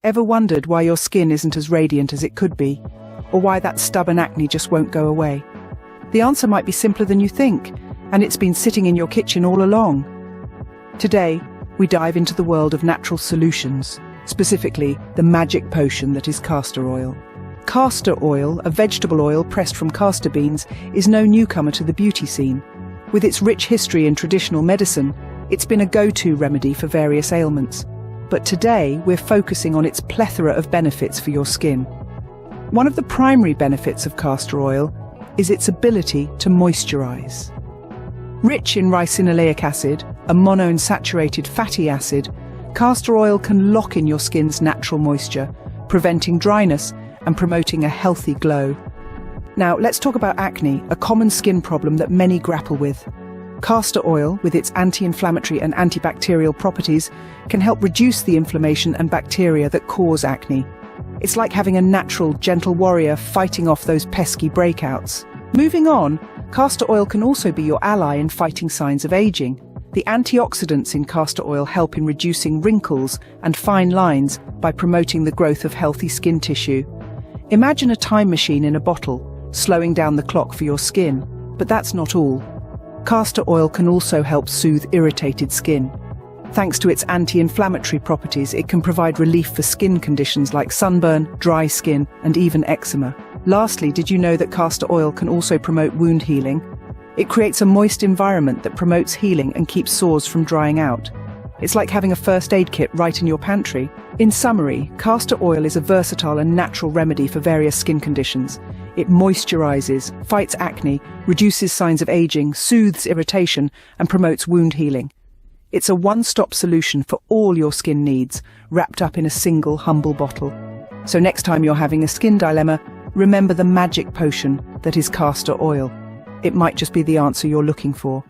Ever wondered why your skin isn't as radiant as it could be? Or why that stubborn acne just won't go away? The answer might be simpler than you think, and it's been sitting in your kitchen all along. Today, we dive into the world of natural solutions, specifically the magic potion that is castor oil. Castor oil, a vegetable oil pressed from castor beans, is no newcomer to the beauty scene. With its rich history in traditional medicine, it's been a go-to remedy for various ailments. But today, we're focusing on its plethora of benefits for your skin. One of the primary benefits of castor oil is its ability to moisturize. Rich in ricinoleic acid, a monounsaturated fatty acid, castor oil can lock in your skin's natural moisture, preventing dryness and promoting a healthy glow. Now, let's talk about acne, a common skin problem that many grapple with. Castor oil, with its anti-inflammatory and antibacterial properties, can help reduce the inflammation and bacteria that cause acne. It's like having a natural, gentle warrior fighting off those pesky breakouts. Moving on, castor oil can also be your ally in fighting signs of aging. The antioxidants in castor oil help in reducing wrinkles and fine lines by promoting the growth of healthy skin tissue. Imagine a time machine in a bottle, slowing down the clock for your skin. But that's not all. Castor oil can also help soothe irritated skin. Thanks to its anti-inflammatory properties, it can provide relief for skin conditions like sunburn, dry skin, and even eczema. Lastly, did you know that castor oil can also promote wound healing? It creates a moist environment that promotes healing and keeps sores from drying out. It's like having a first aid kit right in your pantry. In summary, castor oil is a versatile and natural remedy for various skin conditions. It moisturizes, fights acne, reduces signs of aging, soothes irritation, and promotes wound healing. It's a one-stop solution for all your skin needs, wrapped up in a single humble bottle. So next time you're having a skin dilemma, remember the magic potion that is castor oil. It might just be the answer you're looking for.